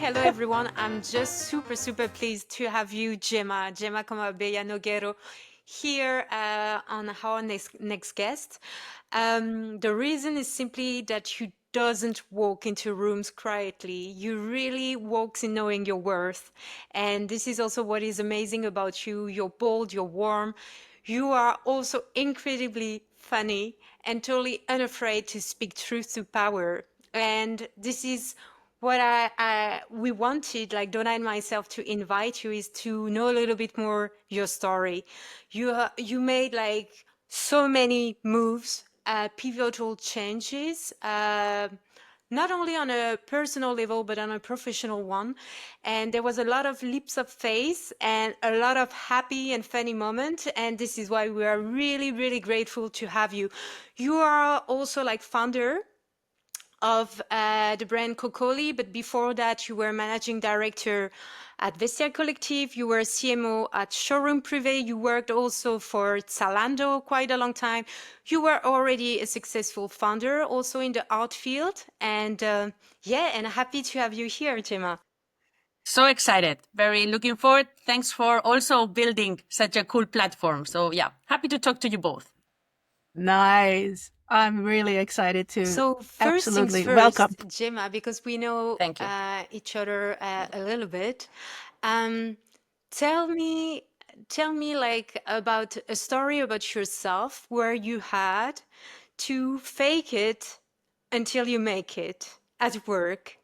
hello everyone. I'm just super pleased to have you, Gemma Comabella Noguero, here on our next guest. The reason is simply that you doesn't walk into rooms quietly. You really walks in knowing your worth. And this is also what is amazing about you. You're bold, you're warm. You are also incredibly funny and totally unafraid to speak truth to power. And this is what we wanted, like Donna and myself, to invite you is to know a little bit more your story. You made like so many moves, pivotal changes, not only on a personal level but on a professional one. And there was a lot of leaps of faith and a lot of happy and funny moments. And this is why we are really grateful to have you. You are also like founder of the brand Cocoli, but before that you were managing director at Vestia Collective, you were CMO at Showroom Privé, you worked also for Zalando quite a long time. You were already a successful founder also in the art field. And yeah, and happy to have you here, Gemma. So excited. Very looking forward. Thanks for also building such a cool platform. So yeah, happy to talk to you both. Nice. I'm really excited to So first absolutely things welcome. first, Gemma, because we know Thank you. each other a little bit. Tell me like about a story about yourself where you had to fake it until you make it at work.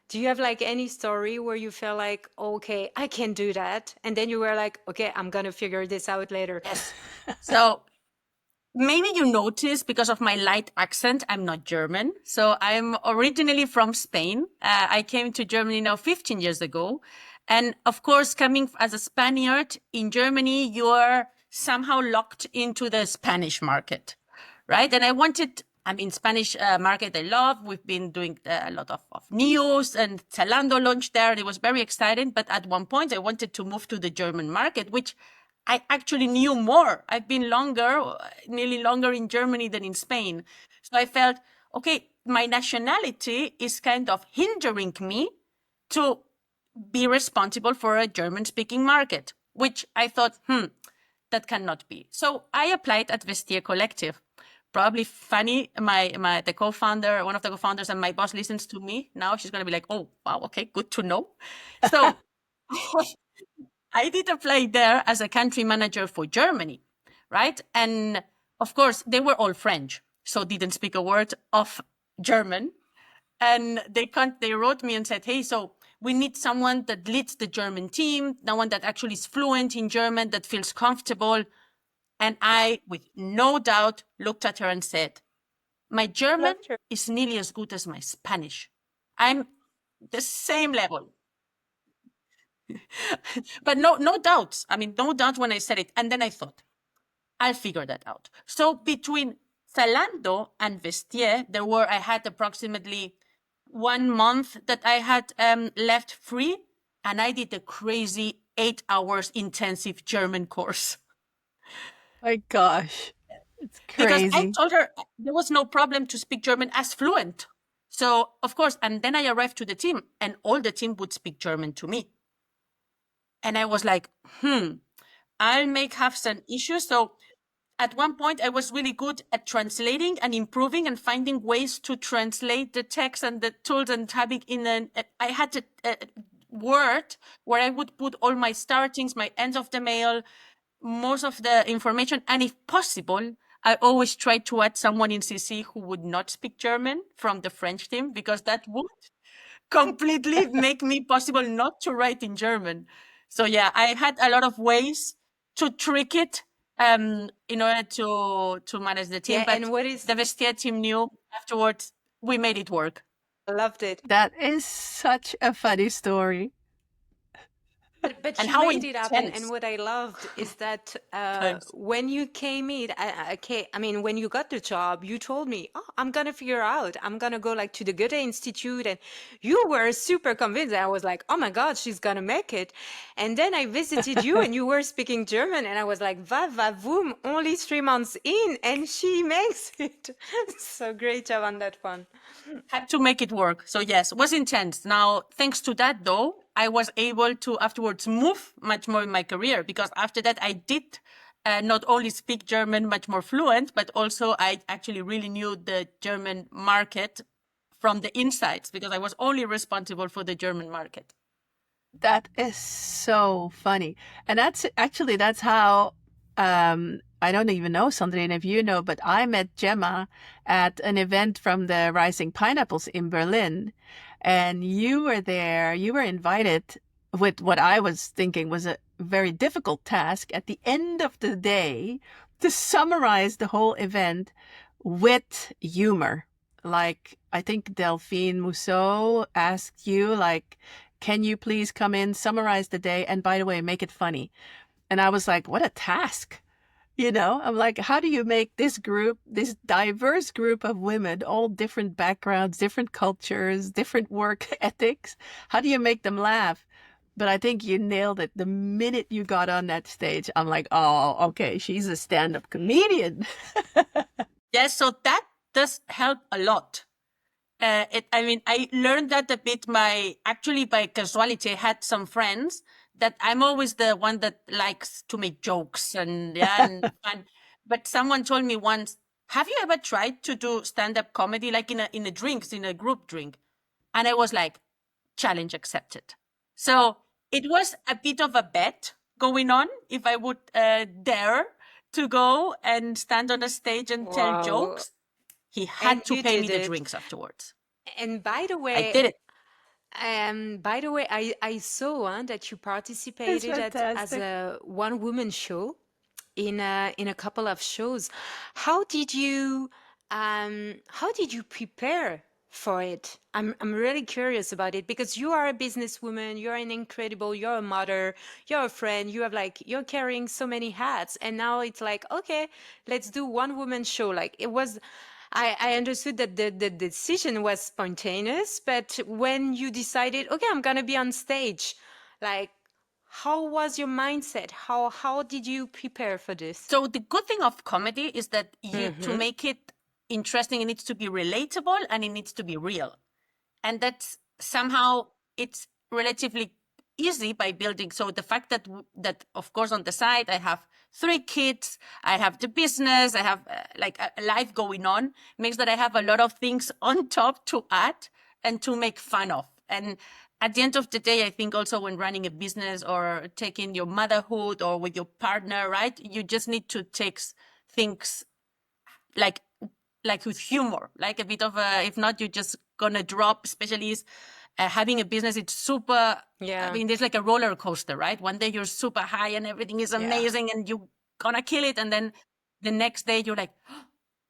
Do you have like any story where you felt like, okay, I can do that, and then you were like, okay, I'm gonna figure this out later? Yes. So maybe you noticed because of my light accent, I'm not German. So I'm originally from Spain. I came to Germany now 15 years ago. And of course, coming as a Spaniard in Germany, you're somehow locked into the Spanish market, right? And Spanish market I love. We've been doing a lot of news, and Zalando launched there. It was very exciting. But at one point, I wanted to move to the German market, which I actually knew more. I've been nearly longer in Germany than in Spain. So I felt, okay, my nationality is kind of hindering me to be responsible for a German-speaking market, which I thought, that cannot be. So I applied at Vestia Collective. Probably funny, the co-founder, one of the co-founders and my boss listens to me now. She's going to be like, oh, wow, okay, good to know. So I did apply there as a country manager for Germany, right? And of course, they were all French, so didn't speak a word of German. And they wrote me and said, hey, so we need someone that leads the German team, someone that actually is fluent in German, that feels comfortable. And I, with no doubt, looked at her and said, my German is nearly as good as my Spanish. I'm the same level. But no doubts. I mean, no doubt when I said it. And then I thought, I'll figure that out. So between Zalando and Vestiaire, I had approximately 1 month that I had left free, and I did a crazy 8 hours intensive German course. My gosh, it's crazy. Because I told her there was no problem to speak German as fluent. So, of course, and then I arrived to the team, and all the team would speak German to me. And I was like, I'll have some issues. So at one point, I was really good at translating and improving and finding ways to translate the text and the tools and having I had a Word where I would put all my startings, my ends of the mail, most of the information. And if possible, I always tried to add someone in CC who would not speak German from the French team, because that would completely make me possible not to write in German. So yeah, I had a lot of ways to trick it in order to manage the team. Yeah, but and what is the Vestia team knew afterwards we made it work. loved it. That is such a funny story. But and you how made it up, and intense. what I loved is that Thanks. when you came in, I mean, when you got the job, you told me, "Oh, I'm gonna figure out. I'm gonna go like to the Goethe Institute," and you were super convinced. I was like, "Oh my God, she's gonna make it." And then I visited you, and you were speaking German, and I was like, "Va va voom!" Only 3 months in, and she makes it. So great job on that one. Had to make it work. So yes, it was intense. Now, thanks to that though, I was able to afterwards move much more in my career, because after that I did not only speak German much more fluent, but also I actually really knew the German market from the insides, because I was only responsible for the German market. That is so funny. And that's how I don't even know, Sandrine, if you know, but I met Gemma at an event from the Rising Pineapples in Berlin. And you were there, you were invited with what I was thinking was a very difficult task at the end of the day to summarize the whole event with humor. Like, I think Delphine Mousseau asked you, like, can you please come in, summarize the day, and by the way, make it funny? And I was like, what a task. I'm like, how do you make this group, this diverse group of women, all different backgrounds, different cultures, different work ethics, how do you make them laugh? But I think you nailed it. The minute you got on that stage, I'm like, oh, okay, she's a stand-up comedian. Yes, so that does help a lot. I mean, I learned that a bit actually by casualty. I had some friends that I'm always the one that likes to make jokes and fun. But someone told me once, have you ever tried to do stand-up comedy, like in a group drink? And I was like, challenge accepted. So it was a bit of a bet going on if I would dare to go and stand on a stage and tell Wow. jokes. He And had to you pay me did the it. drinks afterwards. And I did it. by the way, I saw that you It's participated as fantastic. a one-woman show in a couple of shows. How did you prepare for it? I'm really curious about it, because you are a businesswoman, you're you're a mother, you're a friend, you're carrying so many hats, and now it's like, okay, let's do one woman show. Like, it was, I understood that the decision was spontaneous, but when you decided, okay, I'm gonna be on stage, like, how was your mindset? How did you prepare for this? So the good thing of comedy is that to Mm-hmm. make it interesting, it needs to be relatable and it needs to be real. And that's somehow it's relatively easy by building. So the fact that of course on the side I have 3 kids, I have the business, I have like a life going on, makes that I have a lot of things on top to add and to make fun of. And at the end of the day, I think also when running a business or taking your motherhood or with your partner, right, you just need to take things like with humor, like a bit of if not, you're just gonna drop, especially having a business, it's super, I Yeah. mean, there's like a roller coaster, right? One day you're super high and everything is Yeah. amazing and you're gonna kill it. And then the next day you're like,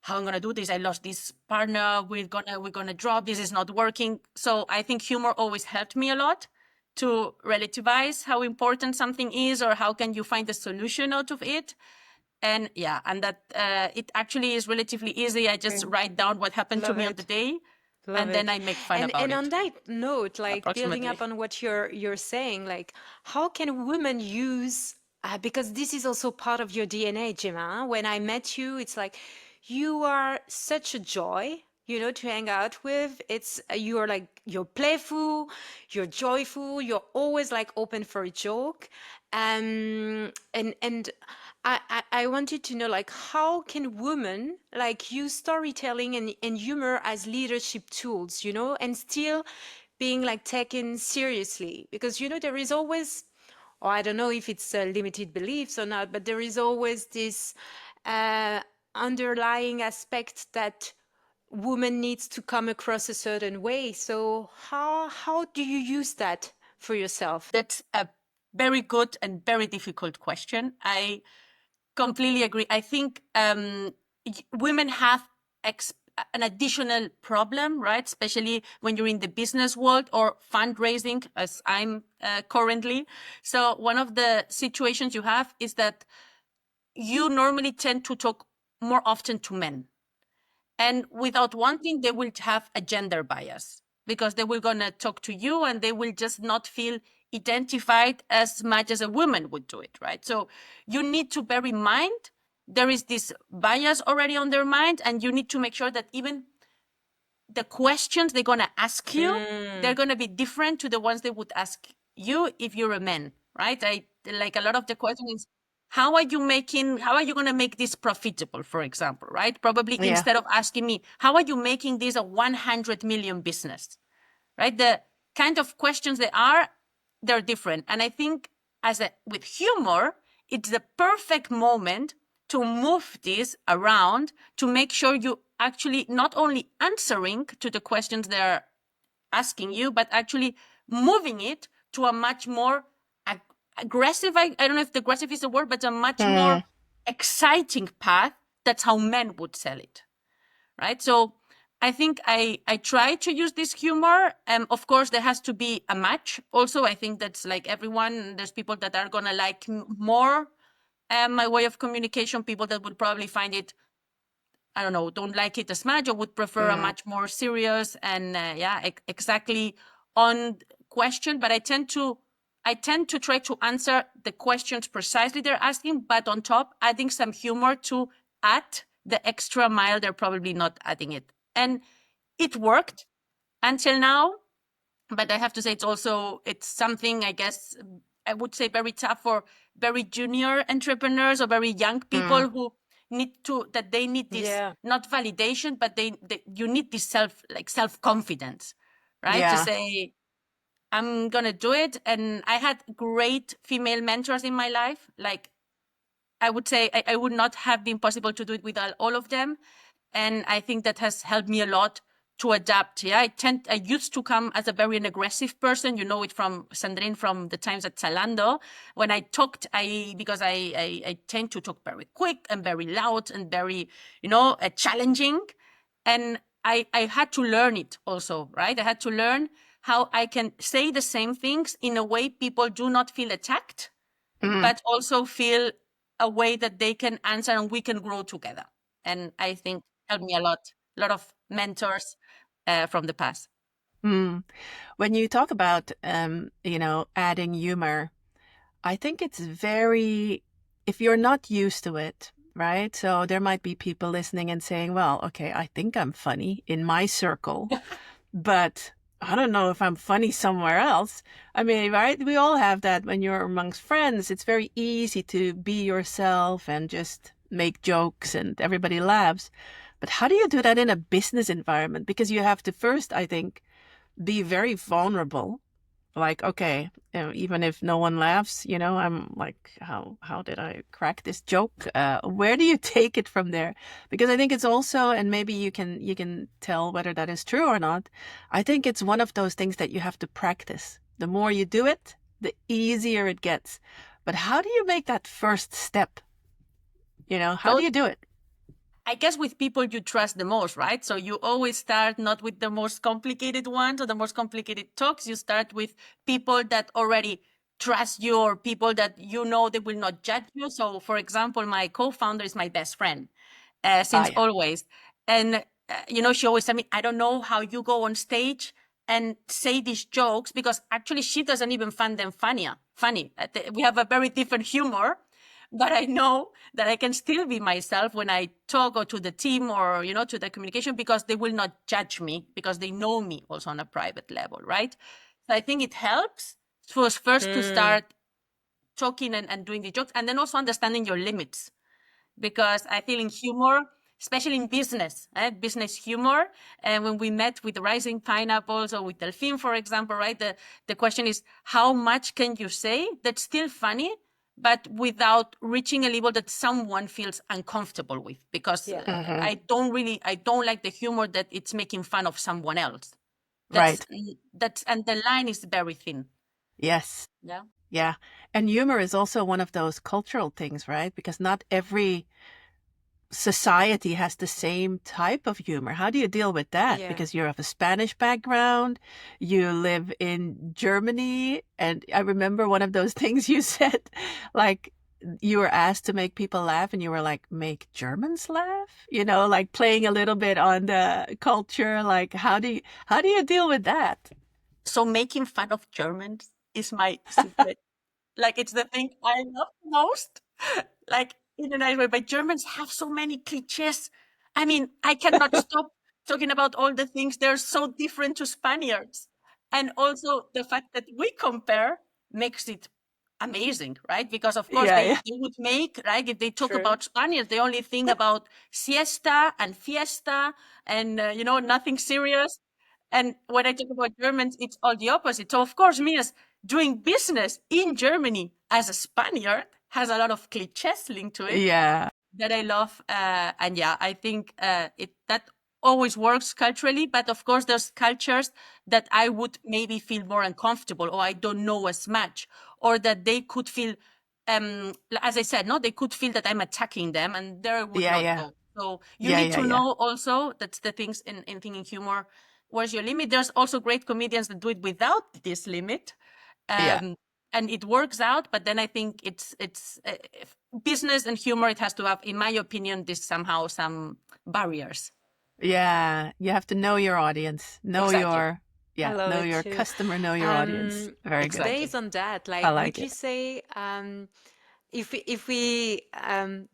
how am I gonna do this? I lost this partner. We're gonna drop. This is not working. So I think humor always helped me a lot to relativize how important something is, or how can you find a solution out of it. And yeah, and that it actually is relatively easy. I just write down what happened to Love me on the it. day, Love and then it. I make fun And about on it, that note, like building up approximately. on what you're saying, like how can women use because this is also part of your DNA, Gemma. When I met you, it's like you are such a joy, to hang out with. It's you're like you're playful, you're joyful, you're always like open for a joke. And I wanted to know, like, how can women like use storytelling and humor as leadership tools, and still being like taken seriously? Because there is always, or I don't know if it's limited beliefs or not, but there is always this uh, underlying aspect that woman needs to come across a certain way. So how do you use that for yourself? That's a very good and very difficult question. I completely agree. I think women have an additional problem, right? Especially when you're in the business world or fundraising, as I'm currently. So one of the situations you have is that you normally tend to talk more often to men. And without wanting, they will have a gender bias because they will gonna talk to you and they will just not feel identified as much as a woman would do it, right? So you need to bear in mind there is this bias already on their mind, and you need to make sure that even the questions they're gonna ask you, they're gonna be different to the ones they would ask you if you're a man, right? I like a lot of the questions. How are you going to make this profitable, for example, right? Probably Yeah. instead of asking me, how are you making this a 100 million business, right? The kind of questions they're different. And I think with humor, it's the perfect moment to move this around to make sure you actually not only answering to the questions they're asking you, but actually moving it to a much more aggressive, I don't know if aggressive is a word, but a much more exciting path. That's how men would sell it, right? So I think I try to use this humor. Of course, there has to be a match. Also, I think that's like everyone. There's people that are gonna like more my way of communication. People that would probably find it, I don't know, don't like it as much, or would prefer a much more serious and exactly on question. But I tend to try to answer the questions precisely they're asking, but on top, adding some humor to add the extra mile they're probably not adding it. And it worked until now. But I have to say it's something, I guess, I would say very tough for very junior entrepreneurs or very young people who need this, not validation, but you need this self-confidence, right? To say, I'm going to do it. And I had great female mentors in my life. Like, I would say I would not have been possible to do it without all of them. And I think that has helped me a lot to adapt. Yeah, I used to come as a very aggressive person. You know it from Sandrine, from the times at Zalando. When I talked, because I tend to talk very quick and very loud and very, challenging. And I had to learn it also, right? I had to learn how I can say the same things in a way people do not feel attacked, but also feel a way that they can answer and we can grow together. And I think helped me a lot of mentors from the past. When you talk about, adding humor, I think it's if you're not used to it, right? So there might be people listening and saying, well, okay, I think I'm funny in my circle, but I don't know if I'm funny somewhere else. I mean, right? We all have that when you're amongst friends. It's very easy to be yourself and just make jokes and everybody laughs. But how do you do that in a business environment? Because you have to first, I think, be very vulnerable. Like, okay, even if no one laughs, I'm like, how did I crack this joke? Where do you take it from there? Because I think it's also, and maybe you can tell whether that is true or not. I think it's one of those things that you have to practice. The more you do it, the easier it gets. But how do you make that first step? How do you do it? I guess with people you trust the most, right? So you always start not with the most complicated ones or the most complicated talks. You start with people that already trust you, or people that they will not judge you. So, for example, my co-founder is my best friend since always. And, she always tell me, I don't know how you go on stage and say these jokes, because actually she doesn't even find them funny. We have a very different humor. But I know that I can still be myself when I talk, or to the team, or, to the communication, because they will not judge me, because they know me also on a private level, right? So I think it helps first to start talking and doing the jokes, and then also understanding your limits. Because I feel in humor, especially in business humor, and when we met with the Rising Pineapples or with Delphine, for example, right? The question is, how much can you say that's still funny, but without reaching a level that someone feels uncomfortable with? Because I don't like the humor that it's making fun of someone else. And the line is very thin. Yes. Yeah. Yeah. And humor is also one of those cultural things, right? Because not every society has the same type of humor. How do you deal with that? Yeah. Because you're of a Spanish background, you live in Germany, and I remember one of those things you said, like you were asked to make people laugh, and you were like, make Germans laugh? You know, like playing a little bit on the culture. Like, how do you deal with that? So making fun of Germans is my secret. Like it's the thing I love most. Like in a nice way, but Germans have so many cliches. I mean, I cannot stop talking about all the things. They're so different to Spaniards. And also the fact that we compare makes it amazing, right? Because of course Yeah, yeah. they would make, right? If they talk True. about Spaniards, they only think about siesta and fiesta and, nothing serious. And when I talk about Germans, it's all the opposite. So of course, me as doing business in Germany as a Spaniard has a lot of cliches linked to it Yeah. that I love. And yeah, I think that always works culturally. But of course, there's cultures that I would maybe feel more uncomfortable, or I don't know as much, or that they could feel, as I said, no, they could feel that I'm attacking them, and there I would Yeah, not yeah. go. So you Yeah, need yeah, to yeah. know also that's the things in thinking humor. Where's your limit? There's also great comedians that do it without this limit. Yeah. And it works out, but then I think it's business and humor. It has to have, in my opinion, this somehow some barriers. Yeah, you have to know your audience, Exactly, I love know it your too. customer, know your audience. Very It's good. based exactly. on that. I Like, like would you it. say, if we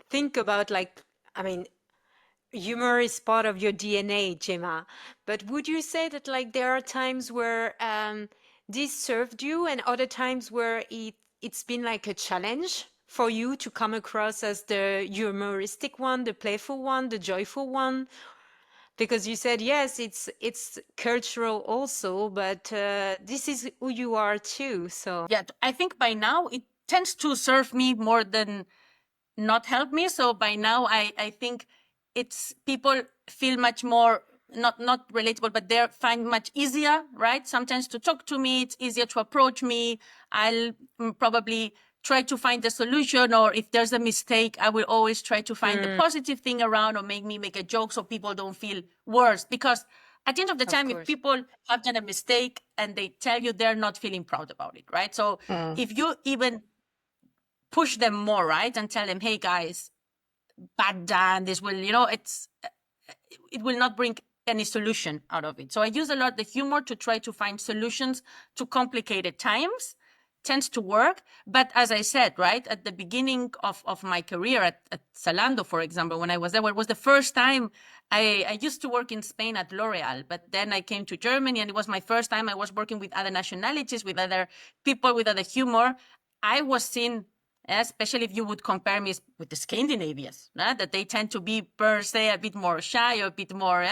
think about like, I mean, humor is part of your DNA, Gemma, but would you say that like there are times where this served you and other times where it's been like a challenge for you to come across as the humoristic one, the playful one, the joyful one? Because you said yes, it's cultural also, but this is who you are too. So Yeah, I think by now it tends to serve me more than not help me. So by now I think it's people feel much more not relatable, but they find much easier, right? Sometimes to talk to me, it's easier to approach me. I'll probably try to find a solution, or if there's a mistake, I will always try to find the positive thing around, or make me make a joke so people don't feel worse. Because at the end of the of time, if course. people have done a mistake and they tell you, they're not feeling proud about it, right? So Mm. if you even push them more, right, and tell them, hey guys, bad done, this will, it will not bring any solution out of it. So I use a lot the humor to try to find solutions to complicated times. Tends to work. But as I said, right, at the beginning of my career at Zalando, for example, when I was there, well, it was the first time I used to work in Spain at L'Oreal, but then I came to Germany, and it was my first time I was working with other nationalities, with other people, with other humor. I was seen, especially if you would compare me with the Scandinavians, that they tend to be per se a bit more shy, or a bit more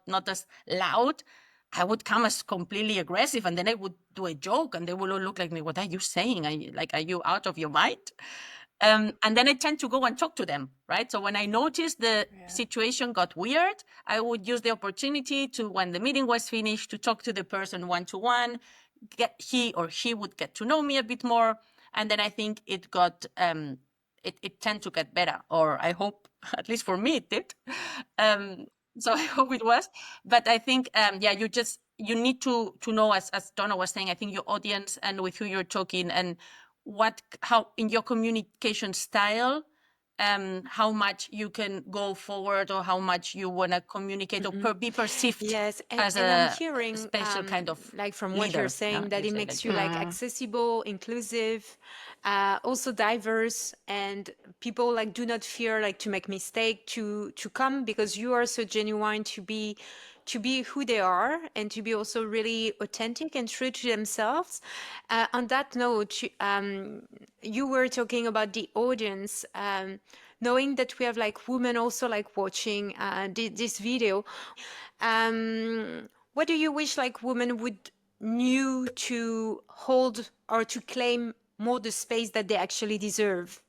not as loud. I would come as completely aggressive, and then I would do a joke, and they would all look like me. What are you saying? Are you out of your mind? And then I tend to go and talk to them, right? So when I noticed the situation got weird, I would use the opportunity to, when the meeting was finished, to talk to the person one to one. He or she would get to know me a bit more, and then I think it got it tend to get better, or I hope, at least for me, it did. So I hope it was. But I think you need to know, as Donna was saying, I think your audience and with who you're talking, and how in your communication style, how much you can go forward, or how much you want to communicate, or be perceived Yes, as and I'm a hearing, special kind of like from what you're leader. saying, that You it say makes like you this. like accessible, inclusive, also diverse, and people like do not fear like to make mistake to come because you are so genuine to be who they are and to be also really authentic and true to themselves. On that note, you were talking about the audience. Knowing that we have like women also like watching this video, what do you wish like women would knew to hold or to claim more the space that they actually deserve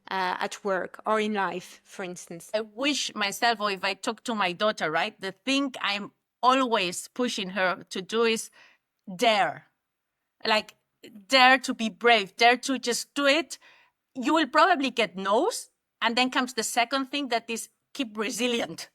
at work or in life, for instance? I wish myself, or if I talk to my daughter, right, the thing I'm always pushing her to do is dare. Like, dare to be brave, dare to just do it. You will probably get no's, And then comes the second thing, that is keep resilient,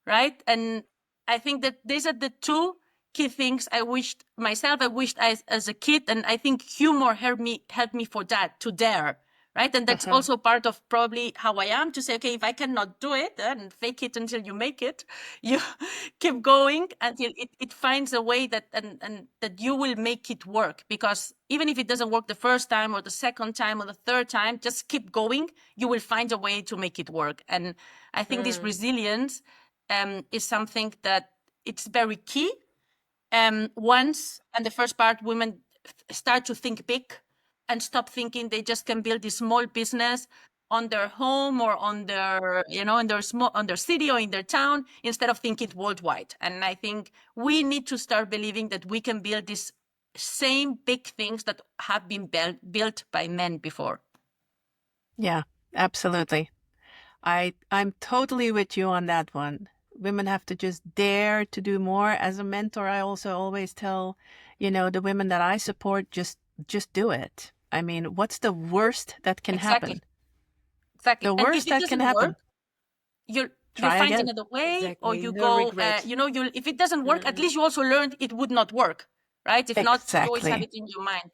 right? And I think that these are the two key things I wished as a kid. And I think humor helped me for that, to dare, right? And that's also part of probably how I am, to say, okay, if I cannot do it, then fake it until you make it. You keep going until it finds a way that and that you will make it work. Because even if it doesn't work the first time or the second time or the third time, just keep going. You will find a way to make it work. And I think this resilience is something that it's very key. Once, and the first part, women start to think big and stop thinking they just can build this small business on their home or on their, in their city or in their town, instead of thinking worldwide. And I think we need to start believing that we can build these same big things that have been built by men before. Yeah, absolutely. I'm totally with you on that one. Women have to just dare to do more. As a mentor, I also always tell, the women that I support, just do it. I mean, what's the worst that can happen? Exactly. The And worst if it that can doesn't happen. work, you'll Try find again. another way, or Exactly. you No go, regret. if it doesn't work, at least you also learned it would not work, right? If not, you always have Exactly. it in your mind.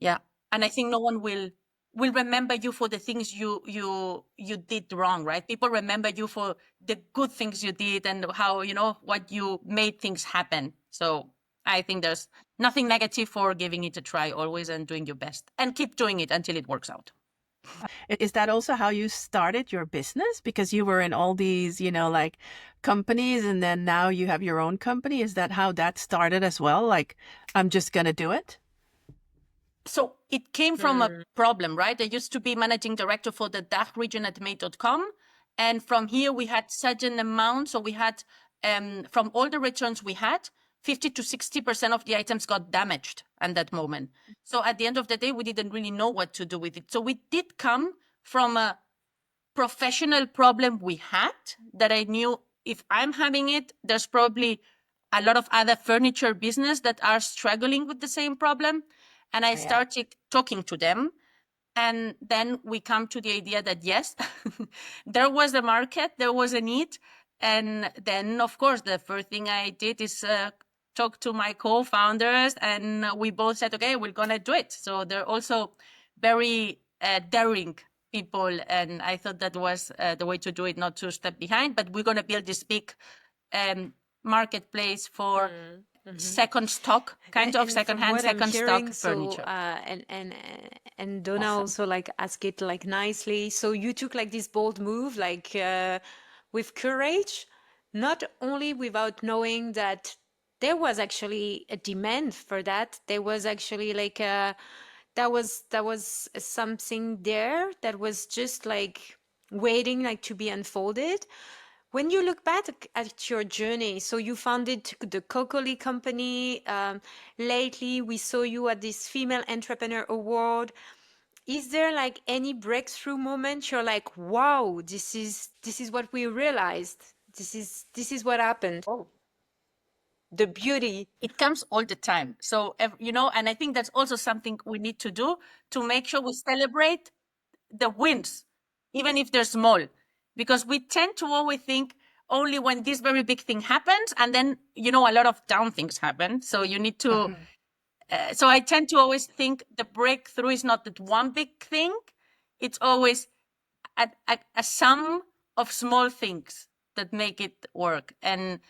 Yeah. And I think no one will remember you for the things you did wrong, right? People remember you for the good things you did and how, what you made things happen. So I think there's nothing negative for giving it a try always and doing your best, and keep doing it until it works out. Is that also how you started your business? Because you were in all these, like companies, and then now you have your own company. Is that how that started as well? Like, I'm just going to do it? So it came from a problem, right? I used to be managing director for the DACH region at made.com. And from here, we had such an amount. So we had, from all the returns we had, 50 to 60% of the items got damaged at that moment. So at the end of the day, we didn't really know what to do with it. So we did come from a professional problem we had, that I knew if I'm having it, there's probably a lot of other furniture business that are struggling with the same problem. And I started talking to them. And then we come to the idea that yes, there was a market, there was a need. And then, of course, the first thing I did is talk to my co-founders, and we both said, okay, we're going to do it. So they're also very daring people. And I thought that was the way to do it, not to step behind, but we're going to build this big marketplace for second stock, kind of secondhand, second stock furniture. And Donna also like ask it like nicely. So you took like this bold move, like with courage, not only without knowing that there was actually a demand for that. There was actually like that was something there that was just like waiting like to be unfolded. When you look back at your journey, so you founded the Cocoli company. Lately, we saw you at this Female Entrepreneur Award. Is there like any breakthrough moment you're like, wow, this is what we realized. This is what happened. Oh, The beauty. it comes all the time. So, and I think that's also something we need to do, to make sure we celebrate the wins, even if they're small, because we tend to always think only when this very big thing happens, and then, a lot of down things happen. So you need to, so I tend to always think the breakthrough is not that one big thing. It's always a sum of small things that make it work. And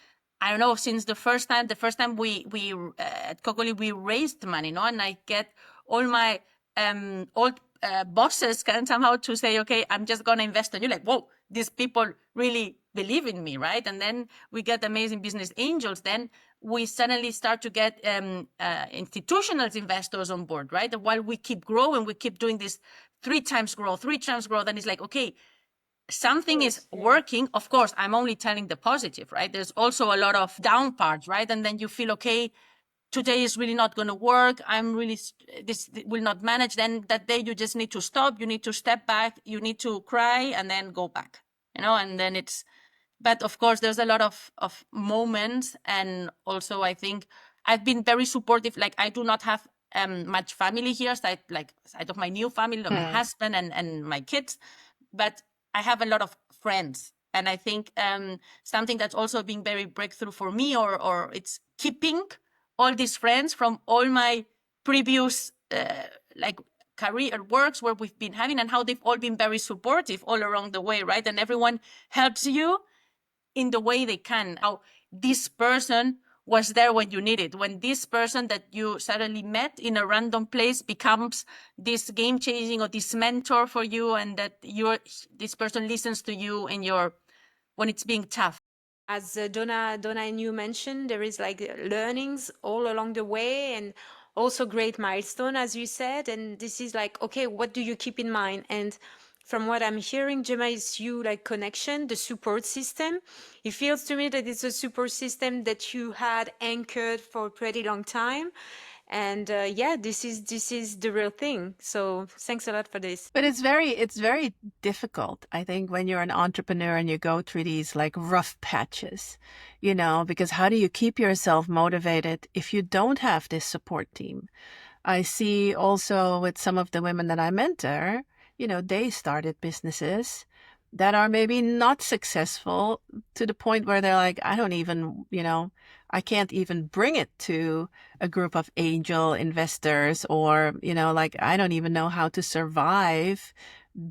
I don't know, since the first time we at Cocoli, we raised money, and I get all my old bosses can somehow to say, okay, I'm just going to invest. And you're like, whoa, these people really believe in me, right? And then we get amazing business angels. Then we suddenly start to get institutional investors on board, right? And while we keep growing, we keep doing this 3 times growth. And it's like, okay, something is working. Of course, I'm only telling the positive, right? There's also a lot of down parts, right? And then you feel, okay, today is really not going to work. This will not manage. Then that day you just need to stop. You need to step back. You need to cry and then go back, and then but of course there's a lot of moments. And also I think I've been very supportive. Like, I do not have much family here, side of my new family, my husband and my kids. but I have a lot of friends. And I think something that's also been very breakthrough for me, or it's keeping all these friends from all my previous like career works where we've been having, and how they've all been very supportive all along the way, right? And everyone helps you in the way they can. How this person was there when you need it, when this person that you suddenly met in a random place becomes this game changing or this mentor for you, and that this person listens to you in your when it's being tough. As Donna and you mentioned, there is like learnings all along the way, and also great milestone, as you said. And this is like, okay, what do you keep in mind? And from what I'm hearing, Gemma, is you like connection, the support system. It feels to me that it's a support system that you had anchored for a pretty long time. And yeah, this is the real thing. So thanks a lot for this. But it's very difficult, I think, when you're an entrepreneur and you go through these like rough patches, because how do you keep yourself motivated if you don't have this support team? I see also with some of the women that I mentor, they started businesses that are maybe not successful to the point where they're like, I don't even, I can't even bring it to a group of angel investors, or, like, I don't even know how to survive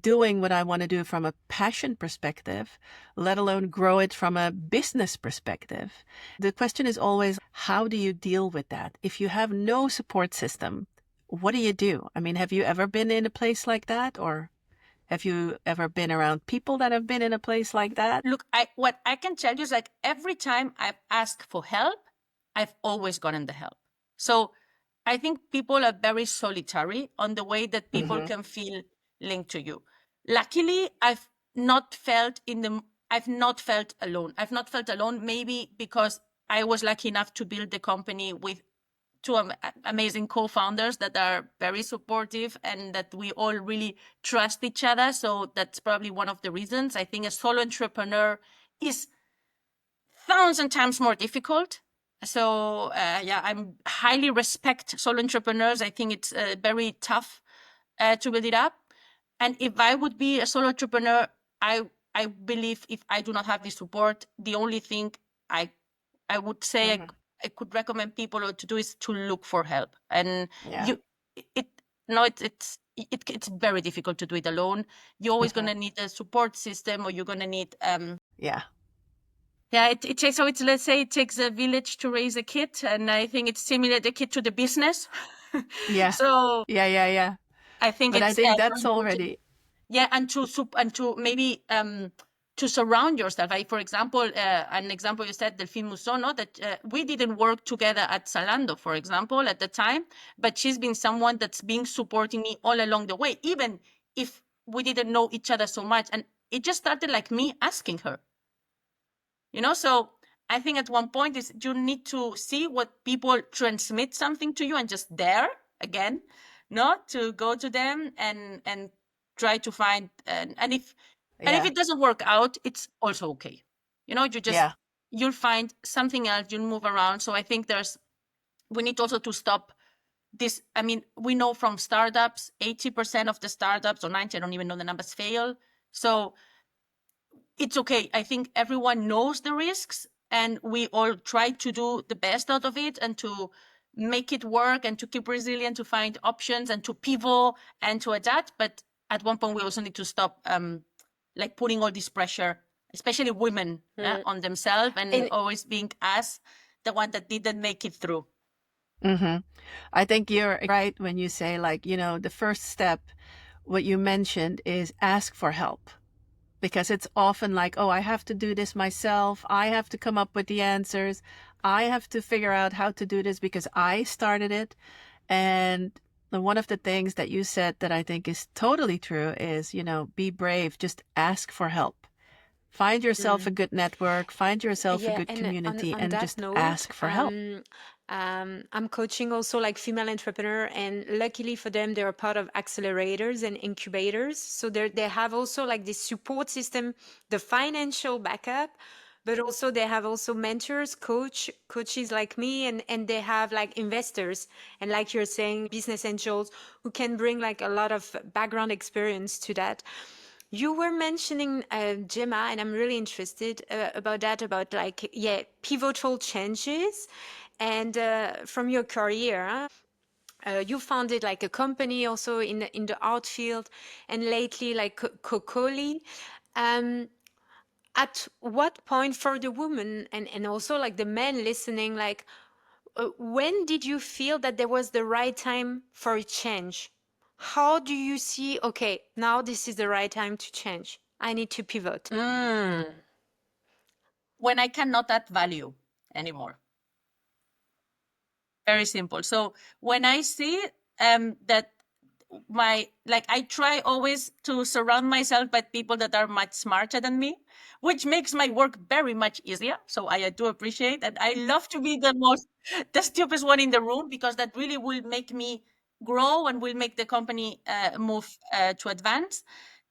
doing what I want to do from a passion perspective, let alone grow it from a business perspective. The question is always, how do you deal with that? If you have no support system, what do you do? I mean, have you ever been in a place like that, or have you ever been around people that have been in a place like that? Look, what I can tell you is like every time I've asked for help, I've always gotten the help. So I think people are very solitary on the way that people can feel linked to you. Luckily, I've not felt alone. I've not felt alone, maybe because I was lucky enough to build the company with two amazing co-founders that are very supportive and that we all really trust each other. So that's probably one of the reasons. I think a solo entrepreneur is 1,000 times more difficult. So yeah, I highly respect solo entrepreneurs. I think it's very tough to build it up. And if I would be a solo entrepreneur, I believe if I do not have the support, the only thing I would say I could recommend people to do is to look for help. And it's very difficult to do it alone. You're always going to need a support system, or you're going to need it takes, so it's, let's say it takes a village to raise a kid, and I think it's similar, the kid to the business. So I think but I think that's already and to maybe to surround yourself. For example, an example you said, Delphine Musono, that we didn't work together at Zalando, for example, at the time, but she's been someone that's been supporting me all along the way, even if we didn't know each other so much. And it just started like me asking her, so I think at one point is you need to see what people transmit something to you, and just dare again, not to go to them and try to find, and if it doesn't work out, it's also okay. You'll find something else, you'll move around. So I think we need also to stop this. I mean, we know from startups, 80% of the startups, or 90, I don't even know the numbers, fail. So it's okay. I think everyone knows the risks, and we all try to do the best out of it and to make it work and to keep resilient, to find options and to pivot and to adapt. But at one point, we also need to stop like putting all this pressure, especially women, on themselves, and always being us, the one that didn't make it through. I think you're right when you say, like, the first step, what you mentioned, is ask for help. Because it's often like, oh, I have to do this myself. I have to come up with the answers. I have to figure out how to do this because I started it. And one of the things that you said that I think is totally true is, be brave. Just ask for help. Find yourself a good network. Find yourself a good community, and just ask for help. I'm coaching also like female entrepreneur, and luckily for them, they're a part of accelerators and incubators. So they have also like this support system, the financial backup, but also they have also mentors, coaches like me, and they have like investors, and like you're saying, business angels who can bring like a lot of background experience to that. You were mentioning Gemma, and I'm really interested about that, about like, yeah, pivotal changes. And from your career, you founded like a company also in the art field, and lately like Cocoli. Um, at what point for the woman and also like the men listening, like when did you feel that there was the right time for a change? How do you see, okay, now this is the right time to change? I need to pivot. When I cannot add value anymore. Very simple. So when I see that I try always to surround myself by people that are much smarter than me, which makes my work very much easier. So I do appreciate, and I love to be the stupidest one in the room, because that really will make me grow and will make the company move to advance.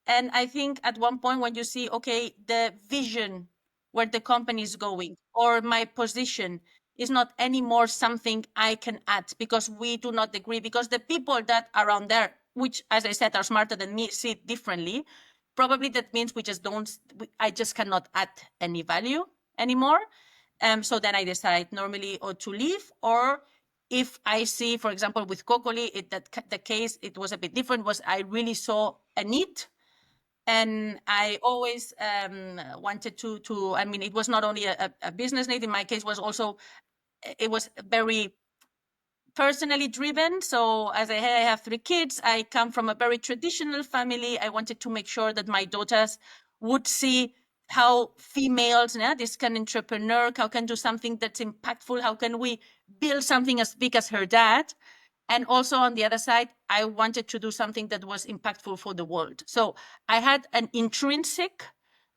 And I think at one point when you see, okay, the vision where the company is going, or my position is not anymore something I can add because we do not agree, because the people that are around there, which, as I said, are smarter than me, see it differently. Probably that means I just cannot add any value anymore. So then I decide normally or to leave, or if I see, for example, with Cocoli, the case, it was a bit different, was I really saw a need. And I always wanted to, I mean, it was not only a business need, in my case it was very personally driven. So as I have 3 kids, I come from a very traditional family. I wanted to make sure that my daughters would see how females, this can entrepreneur, how can do something that's impactful, how can we build something as big as her dad. And also on the other side, I wanted to do something that was impactful for the world. So I had an intrinsic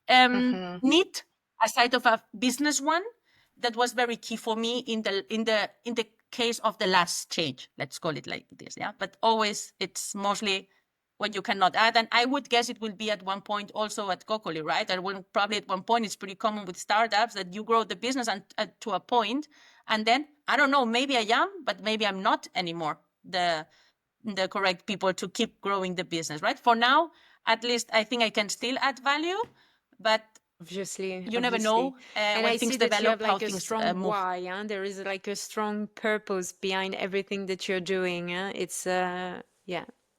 need, aside of a business one, that was very key for me in the case of the last change. Let's call it like this, yeah. But always, it's mostly when you cannot add. And I would guess it will be at one point also at Cocoli, right? And probably at one point, it's pretty common with startups that you grow the business to a point, and then I don't know, maybe I am, but maybe I'm not anymore the correct people to keep growing the business, right? For now, at least I think I can still add value, but Obviously, you never know and when I things see that you develop, have how like a things strong move. why, yeah? There is like a strong purpose behind everything that you're doing. It's yeah,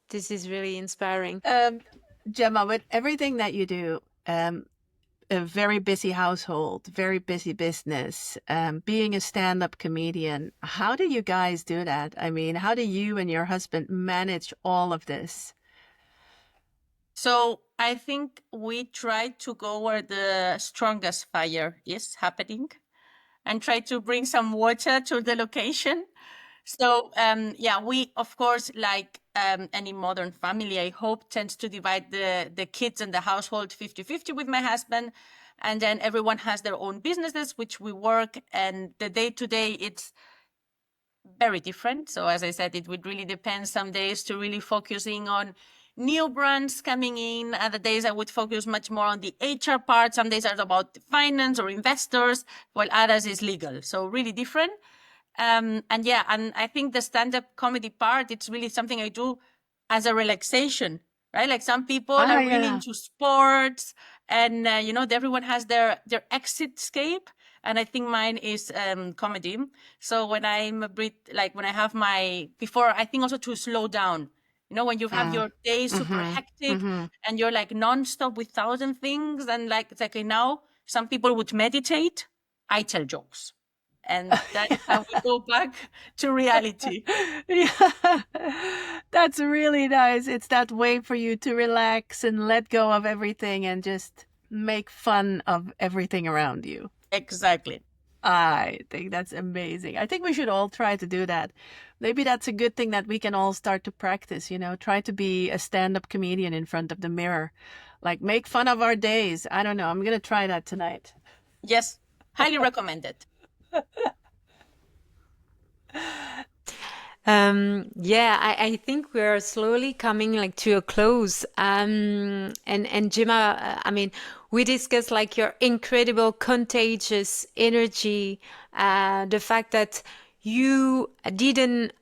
this is really inspiring. Gemma, with everything that you do, a very busy household, very busy business, being a stand-up comedian, how do you guys do that? I mean, how do you and your husband manage all of this? So I think we try to go where the strongest fire is happening and try to bring some water to the location. So yeah, we, of course, like any modern family, I hope, tends to divide the kids and the household 50-50 with my husband. And then everyone has their own businesses, which we work. And the day-to-day, it's very different. So as I said, it would really depend. Some days to really focusing on new brands coming in. Other days I would focus much more on the HR part. Some days are about finance or investors, while others is legal. So really different. And yeah, and I think the stand-up comedy part, it's really something I do as a relaxation, right? Like some people are really Yeah. into sports, and everyone has their exit escape. And I think mine is comedy. So when I'm a bit like when I have before, I think also to slow down. When you have your day super hectic and you're like nonstop with 1,000 things, and like it's like, okay, now some people would meditate. I tell jokes. And that is how we go back to reality. Yeah, that's really nice. It's that way for you to relax and let go of everything and just make fun of everything around you. Exactly. I think that's amazing. I think we should all try to do that. Maybe that's a good thing that we can all start to practice, try to be a stand-up comedian in front of the mirror. Like make fun of our days. I don't know. I'm going to try that tonight. Yes, highly recommended. Yeah, I think we're slowly coming like to a close. And Gemma, I mean, we discussed like your incredible contagious energy, the fact that you didn't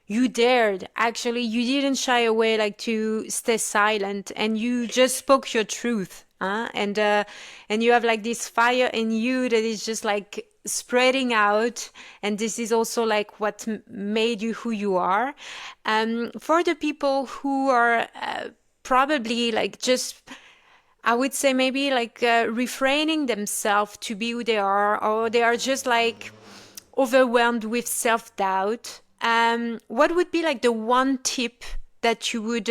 you dared. Actually, you didn't shy away like to stay silent, and you just spoke your truth. And you have like this fire in you that is just like spreading out, and this is also like what made you who you are. For the people who are probably like just, I would say maybe like refraining themselves to be who they are, or they are just like overwhelmed with self-doubt. What would be like the one tip that you would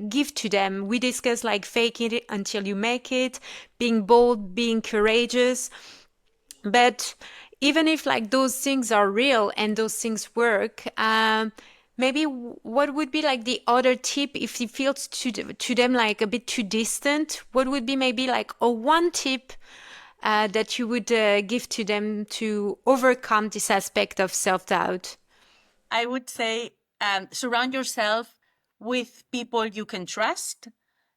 give to them? We discussed like faking it until you make it, being bold, being courageous. But even if like those things are real and those things work, maybe what would be like the other tip if it feels to them like a bit too distant? What would be maybe like a one tip that you would give to them to overcome this aspect of self-doubt? I would say surround yourself with people you can trust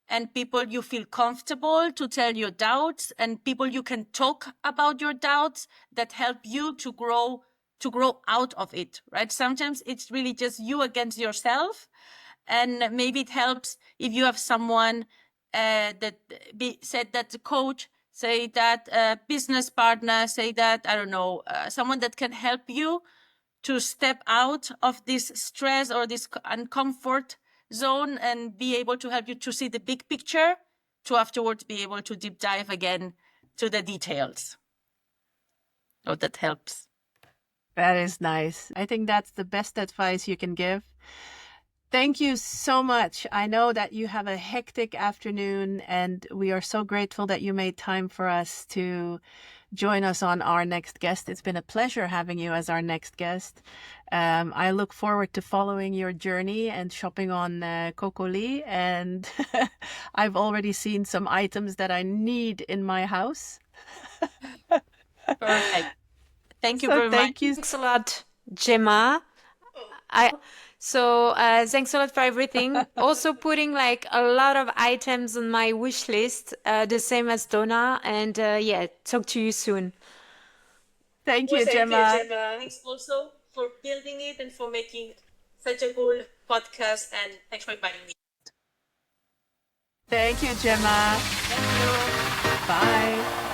and people you feel comfortable to tell your doubts and people you can talk about your doubts that help you to grow out of it, right? Sometimes it's really just you against yourself. And maybe it helps if you have someone said that the coach, say that business partner, say that, I don't know, someone that can help you to step out of this stress or this uncomfort zone and be able to help you to see the big picture, to afterwards be able to deep dive again to the details. Oh, that helps. That is nice. I think that's the best advice you can give. Thank you so much. I know that you have a hectic afternoon, and we are so grateful that you made time for us to join us on our next guest. It's been a pleasure having you as our next guest. I look forward to following your journey and shopping on Cocoli. And I've already seen some items that I need in my house. Perfect. Thank you So very thank much. you. Thanks a lot, Gemma. Thanks a lot for everything. Also putting like a lot of items on my wish list, the same as Donna. And yeah, talk to you soon. Thank Well, you, thank you, Gemma. Gemma. Thanks also for building it and for making such a cool podcast. And thanks for inviting me. Thank you, Gemma. Thank you. Bye.